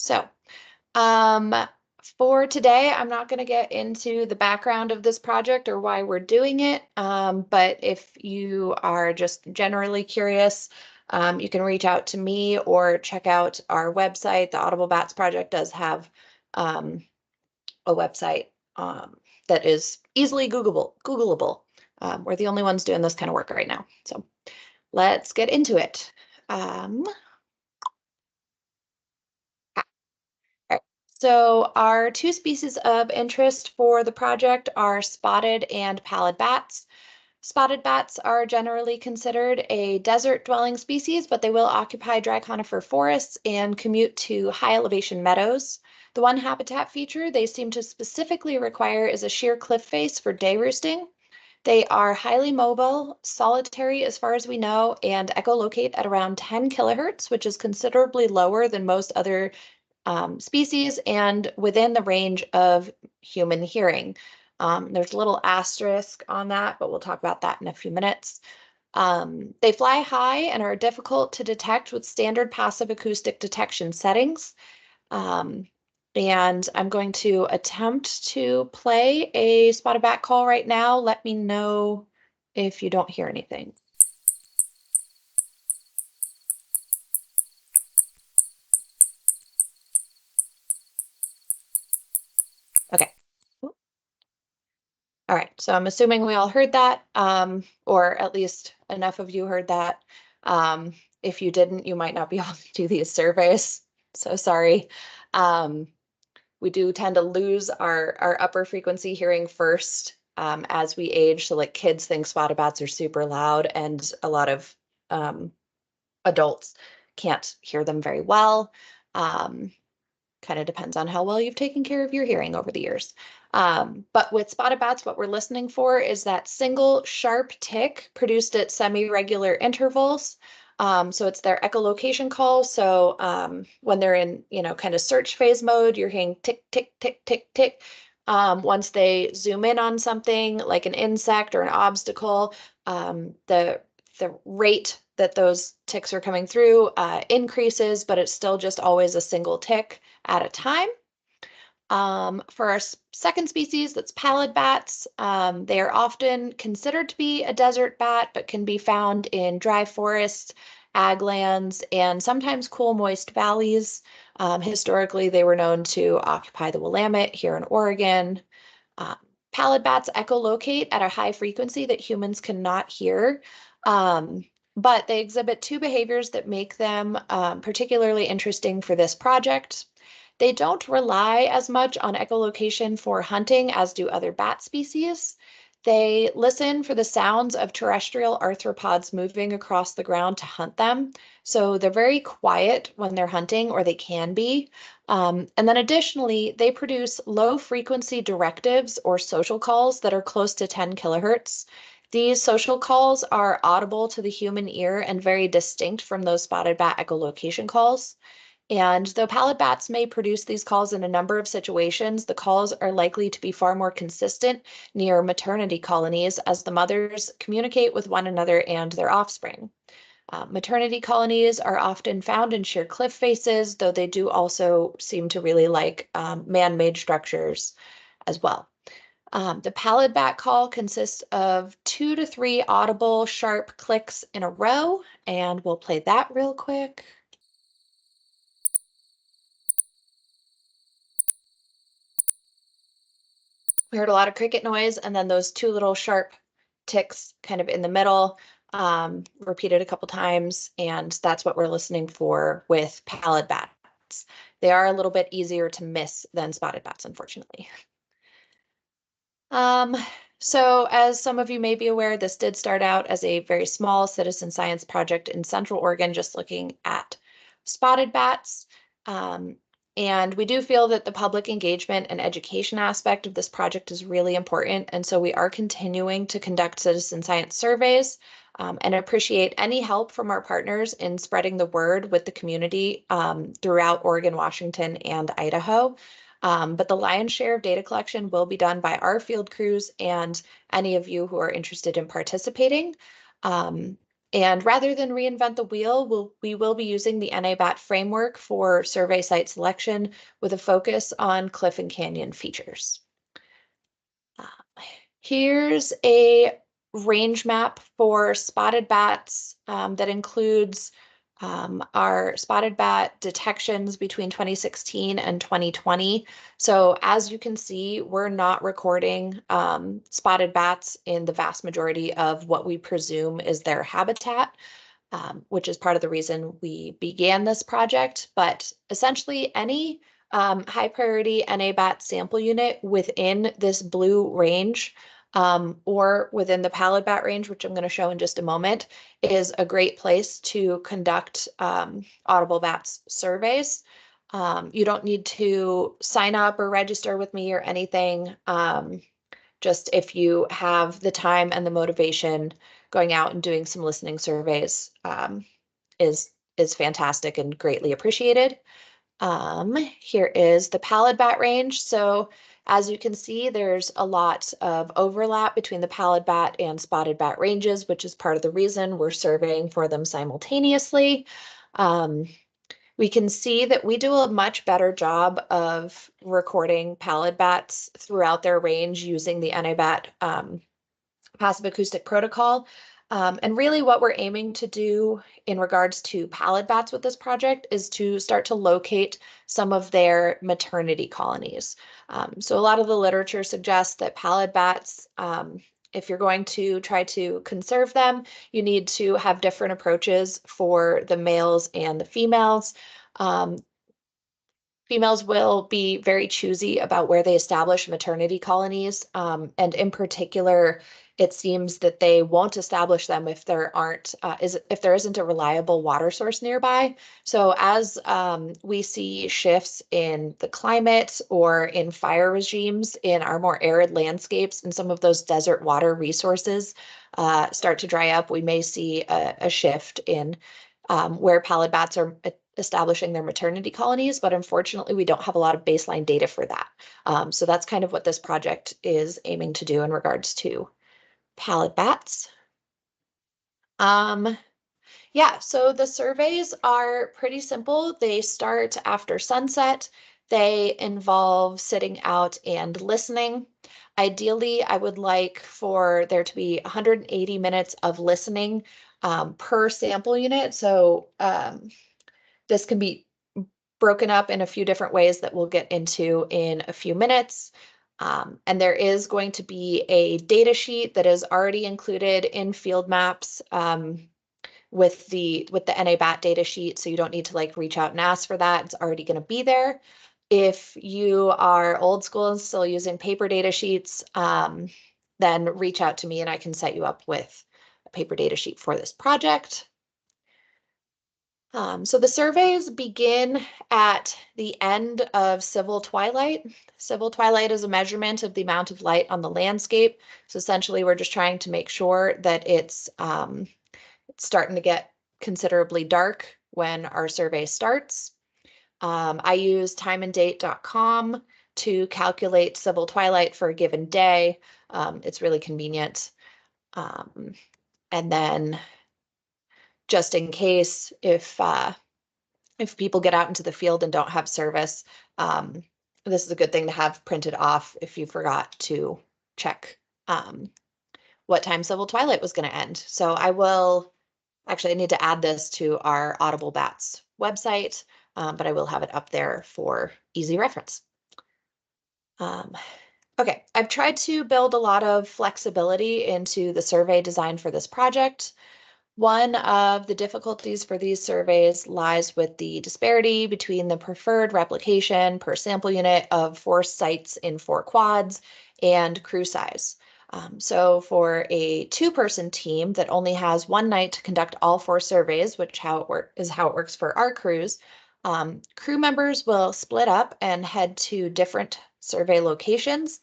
So, um, for today, I'm not going to get into the background of this project or why we're doing it, but if you are just generally curious, you can reach out to me or check out our website. The Audible Bats project does have a website that is easily Googleable. We're the only ones doing this kind of work right now. So let's get into it. Alright, so our two species of interest for the project are spotted and pallid bats. Spotted bats are generally considered a desert-dwelling species, but they will occupy dry conifer forests and commute to high elevation meadows. The one habitat feature they seem to specifically require is a sheer cliff face for day roosting. They are highly mobile, solitary as far as we know, and echolocate at around 10 kilohertz, which is considerably lower than most other species and within the range of human hearing. There's a little asterisk on that, but we'll talk about that in a few minutes. They fly high and are difficult to detect with standard passive acoustic detection settings. Um, and I'm going to attempt to play a spotted bat call right now. Let me know if you don't hear anything. Okay. All right, so I'm assuming we all heard that, or at least enough of you heard that. If you didn't, you might not be able to do these surveys. So sorry. Um, we do tend to lose our upper frequency hearing first as we age. So like kids think spotted bats are super loud, and a lot of adults can't hear them very well. Kind of depends on how well you've taken care of your hearing over the years. But with spotted bats, what we're listening for is that single sharp tick produced at semi-regular intervals. So it's their echolocation call. So when they're in, kind of search phase mode, you're hearing tick, tick, tick, tick, tick. Once they zoom in on something like an insect or an obstacle, the rate that those ticks are coming through increases, but it's still just always a single tick at a time. For our second species, that's pallid bats. They are often considered to be a desert bat, but can be found in dry forests, ag lands, and sometimes cool, moist valleys. Historically, they were known to occupy the Willamette here in Oregon. Um, Pallid bats echolocate at a high frequency that humans cannot hear. But they exhibit two behaviors that make them particularly interesting for this project. They don't rely as much on echolocation for hunting as do other bat species. They listen for the sounds of terrestrial arthropods moving across the ground to hunt them. So they're very quiet when they're hunting, or they can be. And then additionally, they produce low frequency directives or social calls that are close to 10 kilohertz. These social calls are audible to the human ear and very distinct from those spotted bat echolocation calls. And though pallid bats may produce these calls in a number of situations, the calls are likely to be far more consistent near maternity colonies as the mothers communicate with one another and their offspring. Maternity colonies are often found in sheer cliff faces, though they do also seem to really like man-made structures as well. The pallid bat call consists of 2 to 3 audible sharp clicks in a row, and we'll play that real quick. We heard a lot of cricket noise, and then those two little sharp ticks kind of in the middle, repeated a couple times, and that's what we're listening for with pallid bats. They are a little bit easier to miss than spotted bats, unfortunately. Um, so as some of you may be aware, this did start out as a very small citizen science project in Central Oregon, just looking at spotted bats. And we do feel that the public engagement and education aspect of this project is really important. And so we are continuing to conduct citizen science surveys and appreciate any help from our partners in spreading the word with the community throughout Oregon, Washington, and Idaho. But the lion's share of data collection will be done by our field crews and any of you who are interested in participating. And rather than reinvent the wheel, we will be using the NABAT framework for survey site selection with a focus on cliff and canyon features. Here's a range map for spotted bats that includes our spotted bat detections between 2016 and 2020. So as you can see, we're not recording spotted bats in the vast majority of what we presume is their habitat, which is part of the reason we began this project. But essentially, any high priority NABAT sample unit within this blue range or within the pallid bat range, which I'm going to show in just a moment, is a great place to conduct Audible Bats surveys. You don't need to sign up or register with me or anything. Just if you have the time and the motivation, going out and doing some listening surveys is is fantastic and greatly appreciated. Here is the pallid bat range. So as you can see, there's a lot of overlap between the pallid bat and spotted bat ranges, which is part of the reason we're surveying for them simultaneously. We can see that we do a much better job of recording pallid bats throughout their range using the NABAT passive acoustic protocol. And really what we're aiming to do in regards to pallid bats with this project is to start to locate some of their maternity colonies. So a lot of the literature suggests that pallid bats, if you're going to try to conserve them, you need to have different approaches for the males and the females. Um, Females will be very choosy about where they establish maternity colonies. And in particular, it seems that they won't establish them if there if there isn't a reliable water source nearby. So as we see shifts in the climate or in fire regimes in our more arid landscapes and some of those desert water resources start to dry up, we may see a shift in where pallid bats are establishing their maternity colonies, but unfortunately, we don't have a lot of baseline data for that. So that's kind of what this project is aiming to do in regards to pallid bats. Yeah, so the surveys are pretty simple. They start after sunset. They involve sitting out and listening. Ideally, I would like for there to be 180 minutes of listening per sample unit. So this can be broken up in a few different ways that we'll get into in a few minutes. And there is going to be a data sheet that is already included in Field Maps with the NABAT data sheet, so you don't need to like reach out and ask for that. It's already going to be there. If you are old school and still using paper data sheets, then reach out to me and I can set you up with a paper data sheet for this project. So the surveys begin at the end of civil twilight. Civil twilight is a measurement of the amount of light on the landscape. So essentially, we're just trying to make sure that it's starting to get considerably dark when our survey starts. I use timeanddate.com to calculate civil twilight for a given day. It's really convenient. And then just in case if people get out into the field and don't have service, this is a good thing to have printed off if you forgot to check what time civil twilight was going to end. So I need to add this to our Audible Bats website, but I will have it up there for easy reference. Okay, I've tried to build a lot of flexibility into the survey design for this project. One of the difficulties for these surveys lies with the disparity between the preferred replication per sample unit of 4 sites in 4 quads and crew size. So for a 2-person team that only has 1 night to conduct all 4 surveys, which is how it works for our crews, crew members will split up and head to different survey locations.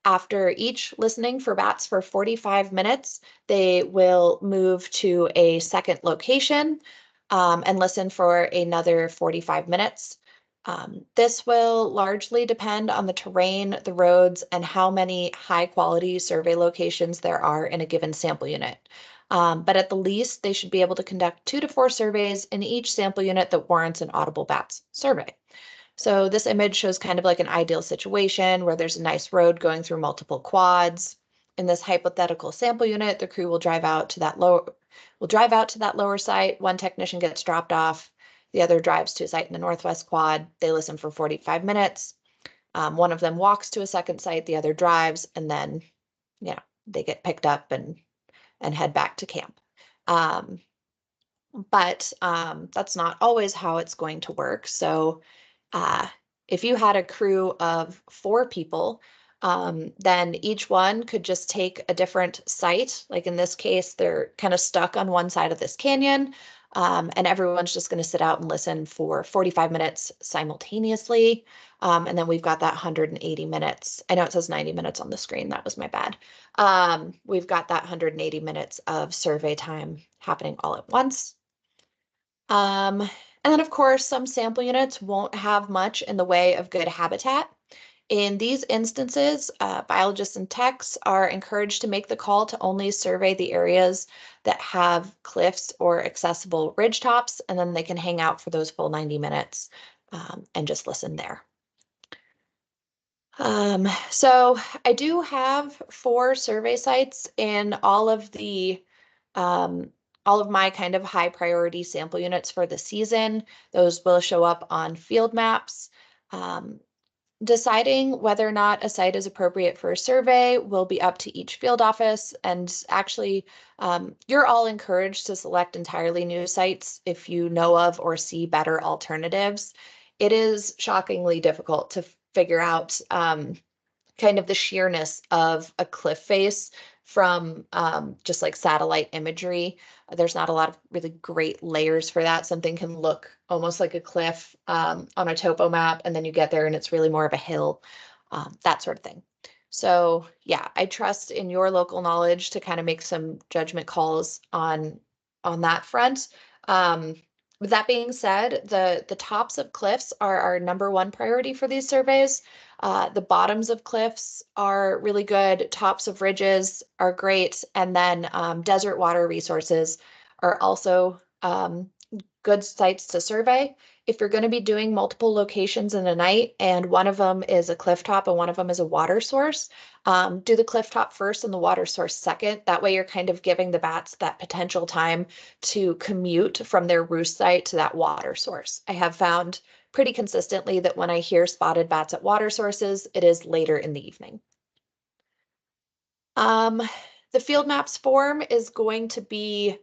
After each listening for bats for 45 minutes, they will move to a second location and listen for another 45 minutes. This will largely depend on the terrain, the roads, and how many high quality survey locations there are in a given sample unit. But at the least, they should be able to conduct 2 to 4 surveys in each sample unit that warrants an Audible Bats survey. So this image shows kind of like an ideal situation where there's a nice road going through multiple quads. In this hypothetical sample unit, the crew will drive out to that lower site. One technician gets dropped off. The other drives to a site in the northwest quad. They listen for 45 minutes. One of them walks to a second site, the other drives, and then, they get picked up and head back to camp. But that's not always how it's going to work. So uh, if you had a crew of 4 people, then each one could just take a different site. Like in this case, they're kind of stuck on one side of this canyon, and everyone's just going to sit out and listen for 45 minutes simultaneously. And then we've got that 180 minutes. I know it says 90 minutes on the screen. That was my bad. We've got that 180 minutes of survey time happening all at once. And then, of course, some sample units won't have much in the way of good habitat. In these instances, biologists and techs are encouraged to make the call to only survey the areas that have cliffs or accessible ridge tops, and then they can hang out for those full 90 minutes and just listen there. So I do have 4 survey sites in all of my kind of high priority sample units for the season. Those will show up on field maps. Deciding whether or not a site is appropriate for a survey will be up to each field office. And actually, you're all encouraged to select entirely new sites if you know of or see better alternatives. It is shockingly difficult to figure out kind of the sheerness of a cliff face from just like satellite imagery. There's not a lot of really great layers for that. Something can look almost like a cliff on a topo map, and then you get there and it's really more of a hill, that sort of thing. So yeah, I trust in your local knowledge to kind of make some judgment calls on that front. With that being said, the tops of cliffs are our #1 priority for these surveys. The bottoms of cliffs are really good. Tops of ridges are great. And then desert water resources are also good sites to survey. If you're going to be doing multiple locations in a night and one of them is a cliff top and one of them is a water source, do the cliff top first and the water source second. That way you're kind of giving the bats that potential time to commute from their roost site to that water source. I have found pretty consistently that when I hear spotted bats at water sources, it is later in the evening. The field maps form is going to be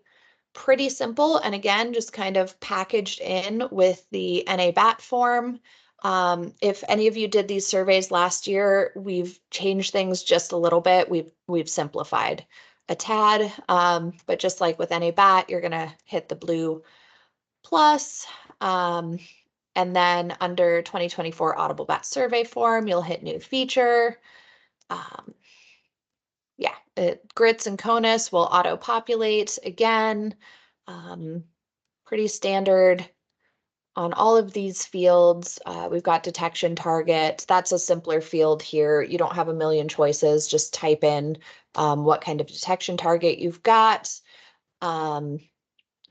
pretty simple, and again, just kind of packaged in with the NA bat form. If any of you did these surveys last year, we've changed things just a little bit. We've simplified a tad, but just like with NA bat, you're gonna hit the blue plus. And then under 2024 Audible Bat survey form, you'll hit new feature. Yeah, grits and CONUS will auto-populate again. Pretty standard on all of these fields. We've got detection target. That's a simpler field here. You don't have a million choices. Just type in what kind of detection target you've got.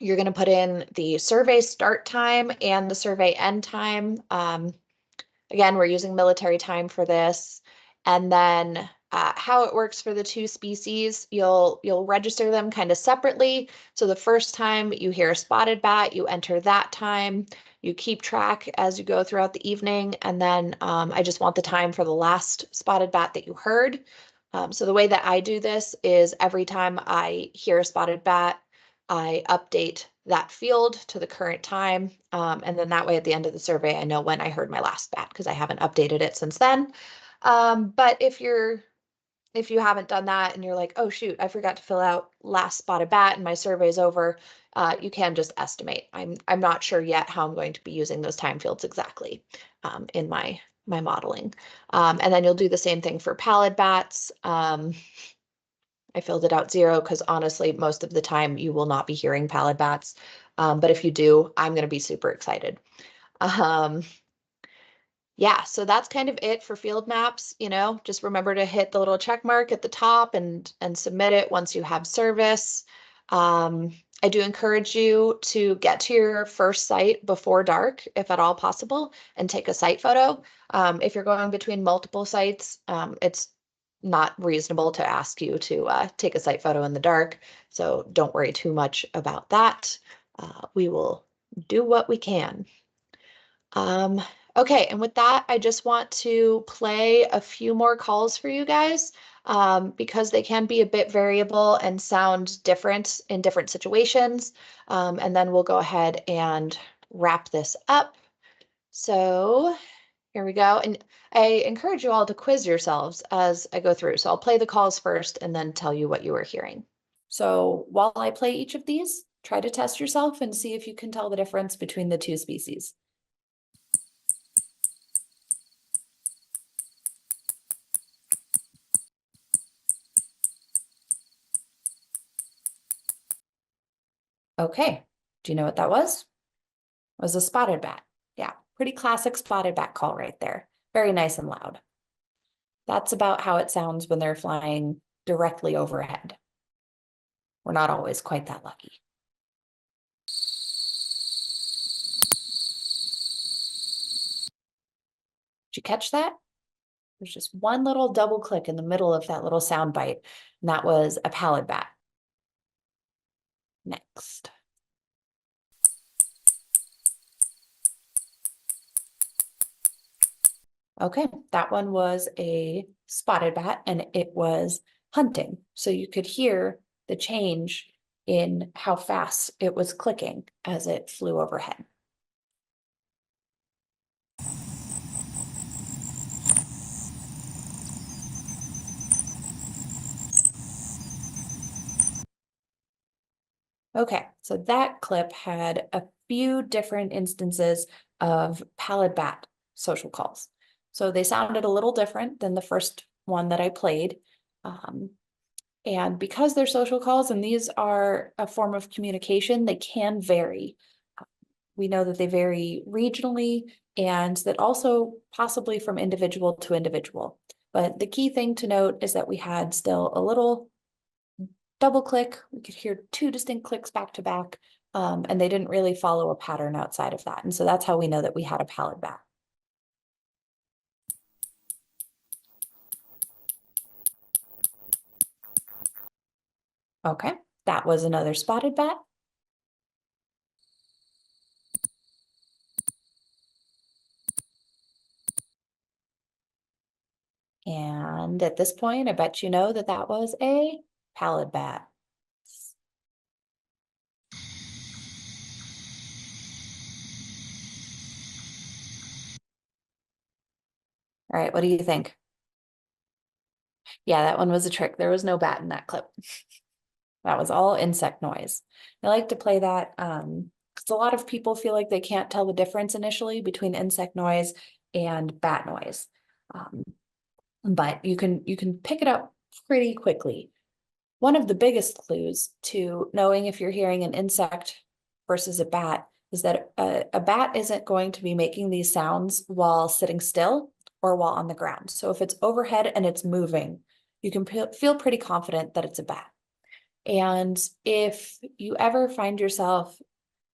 You're going to put in the survey start time and the survey end time. Again, we're using military time for this. And then how it works for the 2 species, you'll register them kind of separately. So the first time you hear a spotted bat, you enter that time. You keep track as you go throughout the evening. And then I just want the time for the last spotted bat that you heard. So the way that I do this is every time I hear a spotted bat, I update that field to the current time. And then that way at the end of the survey, I know when I heard my last bat because I haven't updated it since then. But if you haven't done that and you're like, oh shoot, I forgot to fill out last spotted bat and my survey's over, you can just estimate. I'm not sure yet how I'm going to be using those time fields exactly in my modeling. And then you'll do the same thing for pallid bats. I filled it out 0 because honestly, most of the time you will not be hearing pallid bats. But if you do, I'm going to be super excited. Yeah, so that's kind of it for field maps. Just remember to hit the little check mark at the top and submit it once you have service. I do encourage you to get to your first site before dark, if at all possible, and take a site photo. If you're going between multiple sites, it's not reasonable to ask you to take a site photo in the dark, so don't worry too much about that. We will do what we can. Um, okay, and with that, I just want to play a few more calls for you guys because they can be a bit variable and sound different in different situations. And then we'll go ahead and wrap this up. So here we go. And I encourage you all to quiz yourselves as I go through. So I'll play the calls first and then tell you what you were hearing. So while I play each of these, try to test yourself and see if you can tell the difference between the two species. Okay, do you know what that was? It was a spotted bat. Yeah, pretty classic spotted bat call right there. Very nice and loud. That's about how it sounds when they're flying directly overhead. We're not always quite that lucky. Did you catch that? There's just one little double click in the middle of that little sound bite, and that was a pallid bat. Next. Okay, that one was a spotted bat and it was hunting. So you could hear the change in how fast it was clicking as it flew overhead. Okay, so that clip had a few different instances of pallid bat social calls. So they sounded a little different than the first one that I played. And because they're social calls and these are a form of communication, they can vary. We know that they vary regionally and that also possibly from individual to individual. But the key thing to note is that we had still a little double click. We could hear two distinct clicks back to back, and they didn't really follow a pattern outside of that. And so that's how we know that we had a pallid bat. Okay, that was another spotted bat. And at this point, I bet you know that that was a pallid bat. All right, what do you think? Yeah, that one was a trick. There was no bat in that clip. That was all insect noise. I like to play that because a lot of people feel like they can't tell the difference initially between insect noise and bat noise. But you can pick it up pretty quickly. One of the biggest clues to knowing if you're hearing an insect versus a bat is that a bat isn't going to be making these sounds while sitting still or while on the ground. So if it's overhead and it's moving, you can feel pretty confident that it's a bat. And if you ever find yourself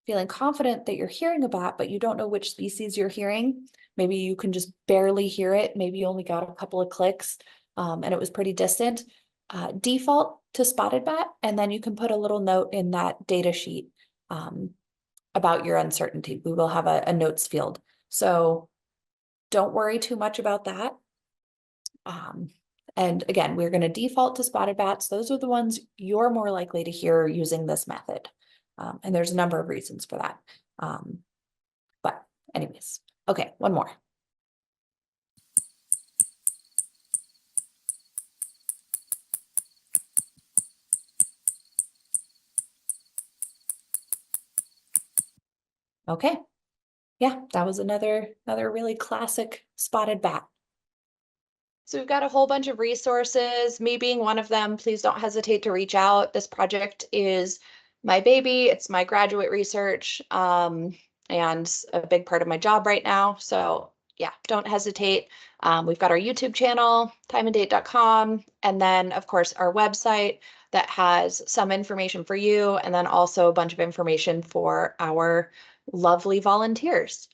feeling confident that you're hearing a bat, but you don't know which species you're hearing, maybe you can just barely hear it, maybe you only got a couple of clicks and it was pretty distant, default to spotted bat, and then you can put a little note in that data sheet about your uncertainty. We will have a notes field. So don't worry too much about that. And again, we're going to default to spotted bats. Those are the ones you're more likely to hear using this method. And there's a number of reasons for that. But anyways, okay, one more. Okay, yeah, that was another really classic spotted bat. So we've got a whole bunch of resources, me being one of them. Please don't hesitate to reach out. This project is my baby. It's my graduate research and a big part of my job right now. So yeah, don't hesitate. We've got our YouTube channel, timeanddate.com, and then of course our website that has some information for you, and then also a bunch of information for our lovely volunteers.